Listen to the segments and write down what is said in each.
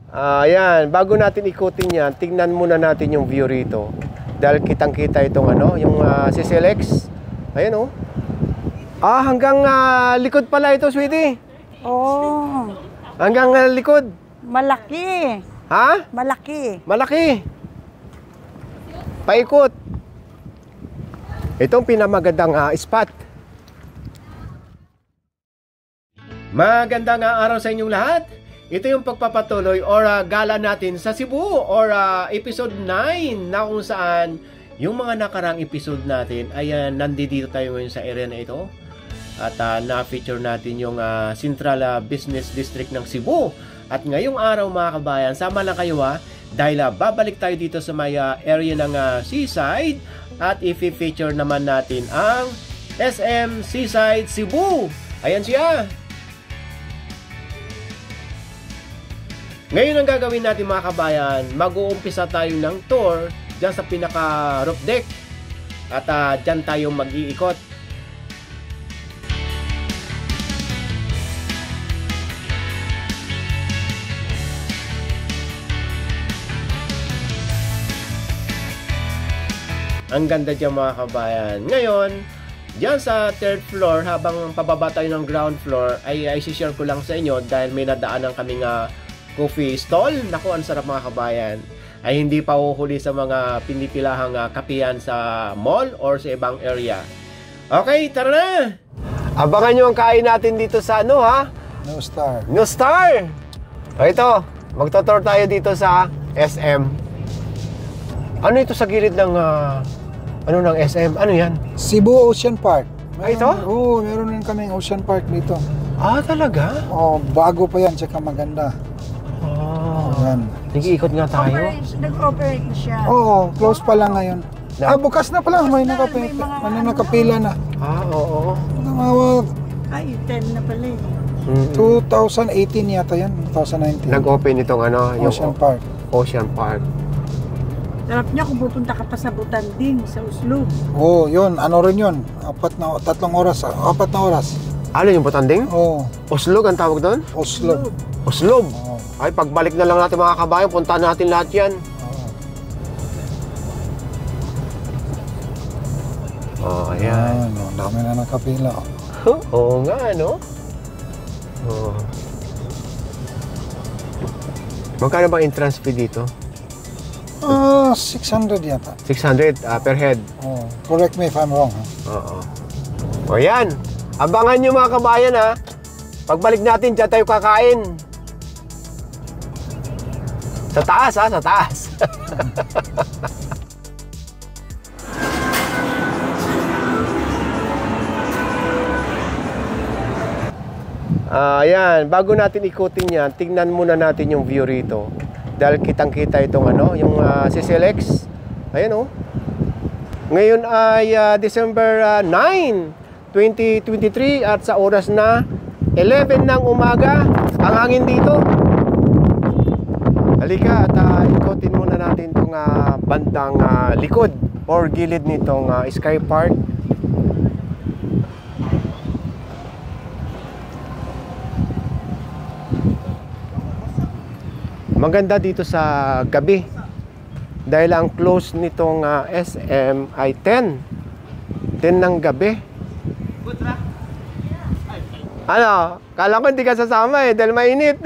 Ayan, bago natin ikutin yan, tingnan muna natin yung view rito. Dahil kitang-kita itong yung CCLX. Ayan oh. Hanggang likod pala ito, sweetie. Oh. Hanggang likod. Malaki. Ha? Malaki. Malaki. Paikot. Itong pinamagandang spot. Magandang araw sa inyong lahat. Ito yung pagpapatuloy or gala natin sa Cebu or episode 9 na kung saan yung mga nakarang episode natin ay nandito tayo ngayon sa area na ito at na-feature natin yung Central Business District ng Cebu. At ngayong araw mga kabayan, sama lang kayo dahil babalik tayo dito sa may area ng Seaside at i-feature naman natin ang SM Seaside Cebu. Ayan siya. Ngayon ang gagawin natin mga kabayan, mag-uumpisa tayo ng tour dyan sa pinaka roof deck at dyan tayo mag-iikot. Ang ganda dyan mga kabayan. Ngayon, dyan sa third floor, habang pababa tayo ng ground floor, ay share ko lang sa inyo dahil may nadaanan kaming coffee stall. Naku, ang sarap mga kabayan. Ay hindi pa uhuli sa mga pinipilahang kapihan sa mall or sa ibang area. Okay, tara na! Abangan nyo ang kain natin dito sa New Star. New Star! Ito, magtutour tayo dito sa SM. Ano ito sa gilid ng ng SM? Ano yan? Cebu Ocean Park. Ito? Oo, meron din kaming Ocean Park dito. Talaga? Oh, bago pa yan, tsaka maganda. Yan. Nag-iikot nga tayo. Nag-operate siya. Oo, close pa lang ngayon. Bukas na pala, may nakapila na. Oo. Ay, 10 na pala 2018 yata yan, 2019. Nag-open itong yung Ocean Park. Ocean Park. Sarap niya kung pupunta ka pa sa Butanding, sa Oslo. Oo, yun. Ano rin yun? 4 na oras. Ano yung Butanding? Oo. Oslog ang tawag doon? Oslo. Oslog? Oo. Ay, pagbalik na lang natin mga kabayan, puntahan natin lahat yan. Ayan. Ang dami na nakapila. Oo nga, no? Magkano ba entrance fee dito? 600 yata. 600 per head. Correct me if I'm wrong. Oo. O yan. Abangan nyo mga kabayan Pagbalik natin, dyan tayo kakain. Sa taas sa taas. Ayan, bago natin ikutin yan, tingnan muna natin yung view rito. Dahil kitang-kita itong yung CCLX. Ayan oh. Ngayon ay December 9, 2023 at sa oras na 11 ng umaga. Ang hangin dito. Halika at ikutin muna natin itong bandang likod or gilid nitong Sky Park. Maganda dito sa gabi dahil ang close nitong SM ay 10 ng gabi. Kala ko hindi ka sasama dahil mainit.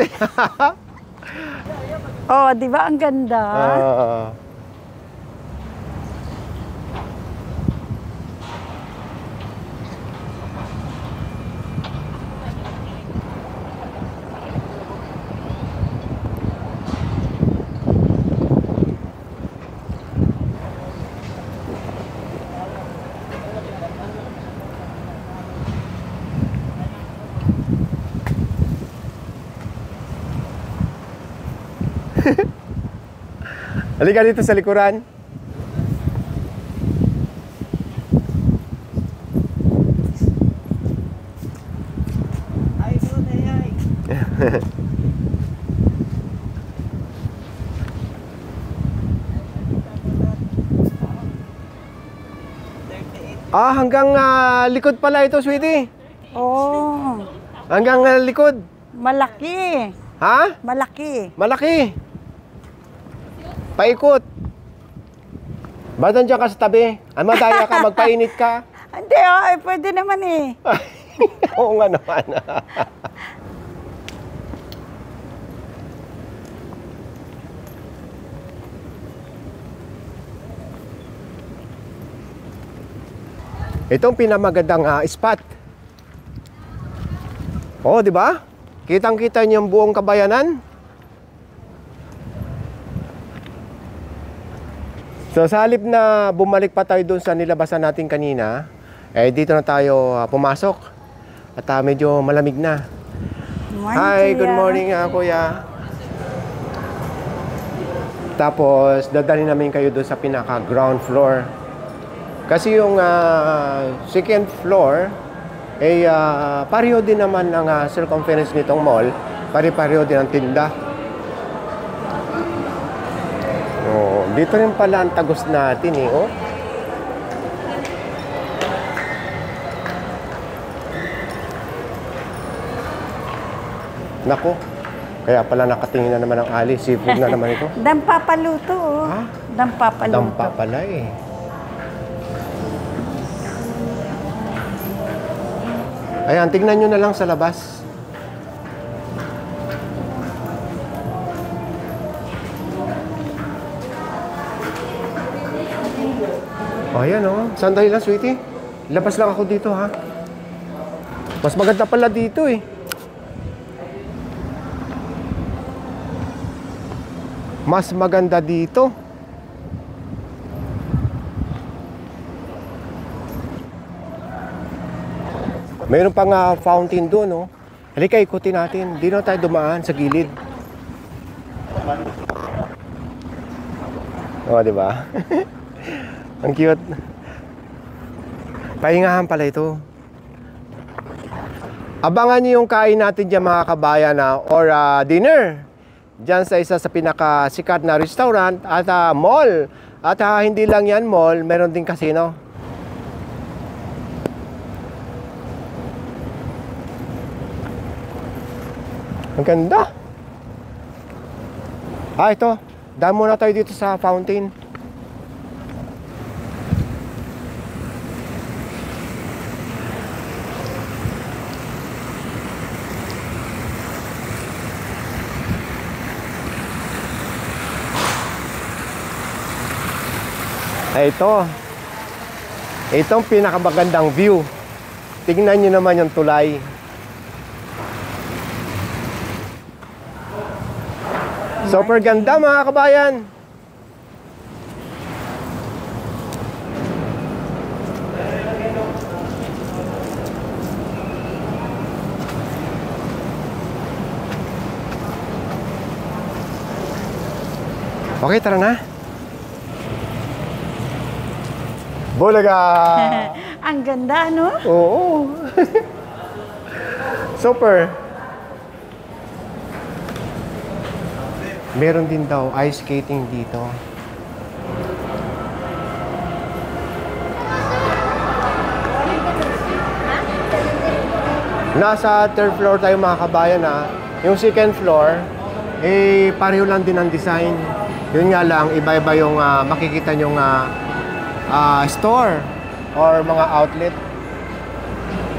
Di ba ang ganda? Halika dito sa likuran. Hanggang likod pala ito, sweetie. Oh. Hanggang likod. Malaki. Ha? Malaki. Malaki. Paikot. Ba't nandiyan ka sa tabi? Ay, madaya ka, magpainit ka. Hindi, pwede naman eh. Oo nga naman. Itong pinamagandang spot. Oh, di ba? Kitang-kita niyo yung buong kabayanan. So, sa halip na bumalik pa tayo dun sa nilabasan natin kanina, dito na tayo pumasok. At medyo malamig na. Morning, Hi, Kuya. good morning, Kuya. Tapos, dadalhin namin kayo doon sa pinaka-ground floor. Kasi yung second floor, pareho din naman ang circumference nitong mall. Pare-pareho din ang tinda. Oh, dito rin pala ang tagos natin eh, oh. Nako, kaya pala nakatingin na naman ang ali. Seafood na naman ito. Dampa paluto, oh. Ha? Dampa paluto. Dampa pala eh. Ayan, tignan nyo na lang sa labas. O, ayan o. Sandali lang, sweetie. Labas lang ako dito, ha? Mas maganda pala dito eh. Mas maganda dito. Mayroon pang fountain doon, no? Halika, ikutin natin. Di na tayo dumaan sa gilid. O, di ba? Ang cute. Pahingahan pala ito. Abangan niyo yung kain natin dyan, mga kabayan, or dinner. Diyan sa isa sa pinakasikat na restaurant at mall. At hindi lang yan mall, meron din casino. Ang ganda. Ito. Daan muna tayo dito sa fountain. Ito. Itong pinakamagandang view. Tingnan nyo naman yung tulay. Super ganda, mga kabayan. Okay, tara na. Bulaga! Ang ganda, no? Oo. Super. Meron din daw ice skating dito. Nasa third floor tayo, mga kabayan, ha. Yung second floor, pareho lang din ang design. Yun nga lang, iba-iba yung makikita nyong store or mga outlet.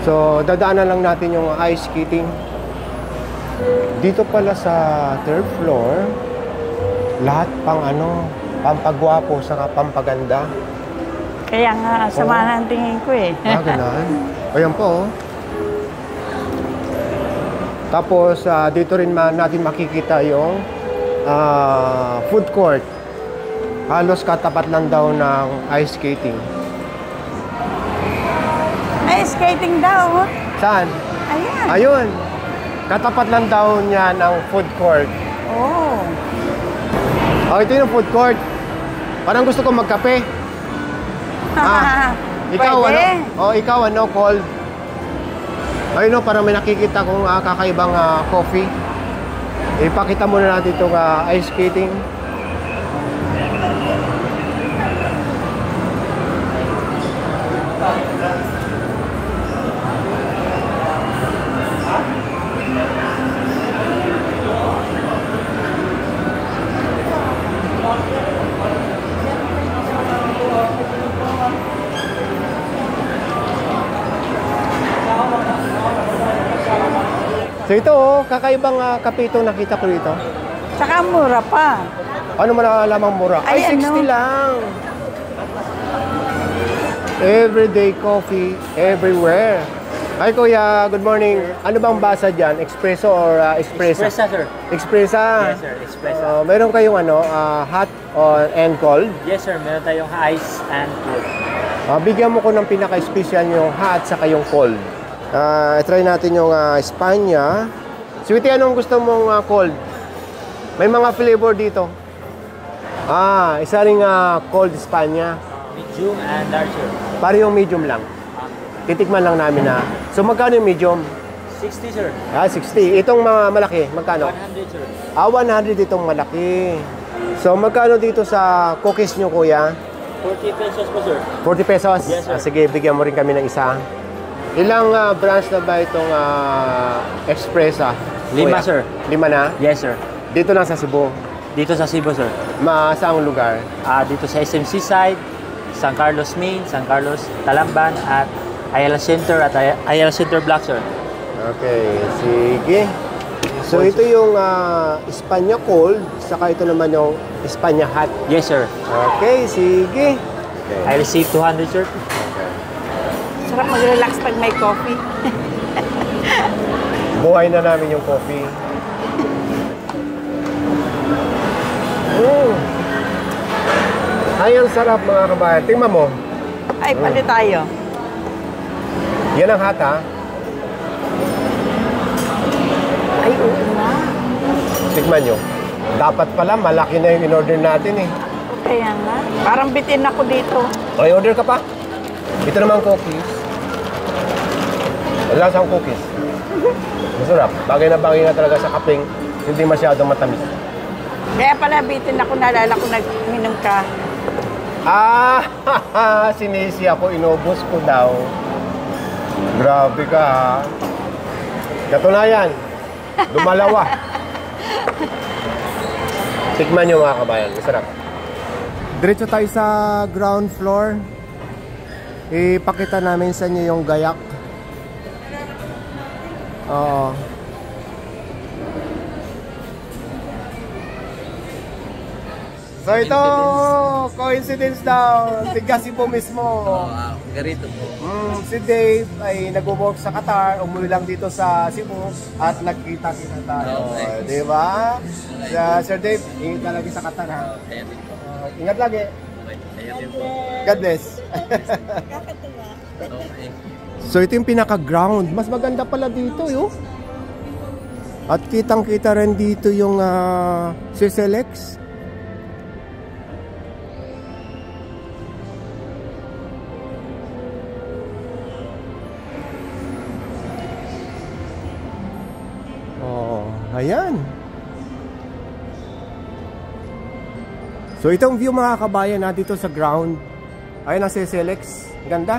So, dadaanan lang natin yung ice skating. Dito pala sa third floor, lahat pang pampagwapo sa pampaganda. Kaya nga, sama na ang tingin ko eh. Ganun. Ayan po. Tapos, dito rin natin makikita yung food court. Halos katapat lang daw ng ice skating. Ice skating daw, oh. Saan? Ayan. Ayun. Katapat lang daw niya ng food court. Oh. Ito yung food court. Parang gusto ko magkape. Ikaw, Pwede. ikaw, cold? Ayun, parang may nakikita kong kakaibang coffee. Ipakita muna natin itong ice skating. So ito oh, kakaibang kape itong nakita ko dito. Tsaka mura pa. Ano man nalalamang mura? Ay, Ay, 60 ano? lang. Everyday coffee, everywhere. Hi Kuya, good morning. Ano bang basa dyan? Espresso or espresso? Espresso, sir. Espresso. Yes, sir. Espresso. Meron kayong hot and cold? Yes, sir. Meron tayong ice and cold. Bigyan mo ko ng pinaka-special yung hot sa kayong cold. Try natin yung Espanya. Sweetie, anong gusto mong cold? May mga flavor dito. Isa ring cold Espanya. Medium and larger. Pare yung medium lang. Titikman lang namin na. So magkano yung medium? 60, sir. 60. Itong mga malaki, magkano? 100, sir. 100 itong malaki. So magkano dito sa cookies nyo, kuya? 40 pesos po, sir. 40 pesos? Yes, sir. Sige, bigyan mo rin kami ng isa. Ilang branch na ba itong Espresso? 5, Kuya? sir. 5 na? Yes, sir. Dito lang sa Cebu. Dito sa Cebu, sir. Saang lugar? Dito sa SMC side, San Carlos Main, San Carlos Talamban, at Ayala Center at Ayala Center Block, sir. Okay, sige. So ito yung Espanya cold, saka ito naman yung Espanya hot. Yes, sir. Okay, sige. I receive 200, sir. Sarap mag-relax pag may coffee. Buhay na namin yung coffee. Ay, ang sarap mga kabayan. Tingnan mo. Ay, palit tayo. Yan ang hot, ha? Ay, oo nga. Tikman nyo. Dapat pala, malaki na yung in-order natin eh. Kaya nga. Parang bitin ako dito. Okay, order ka pa? Ito naman cookies. Wala siyang cookies. Masarap. Bagay na talaga sa kapeng. Hindi masyadong matamis. Kaya pala bitin ako. Naalala ko nag-minom ka. Sinisi ako. Inubos ko daw. Grabe ka, ha? Katunayan. Lumalawa. Tikman nyo mga kabayan. Masarap. Diretso tayo sa ground floor. Ipakita namin sa inyo yung gayak. Oo. So ito, coincidence daw. Tiga Cebu mismo. Garito po. Si Dave ay nag-work sa Qatar, umuwi lang dito sa Cebu at nagkita-kita tayo. Di ba? Sir Dave, ingat ka lagi sa Qatar, ha? Ingat lagi. God bless. So ito yung pinaka-ground. Mas maganda pala dito, yo. At kitang-kita rin dito yung CCLX. Ayan. So itong view mga kabayan na dito sa ground. Ayan ang CCLX. Ganda.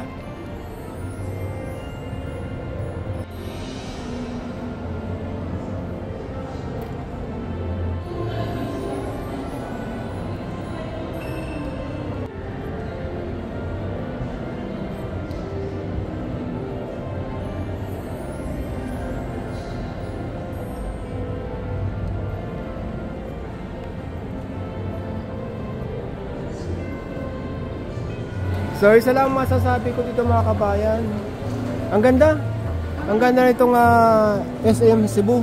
So isa lang masasabi ko dito mga kabayan. Ang ganda. Ang ganda nitong SM Cebu.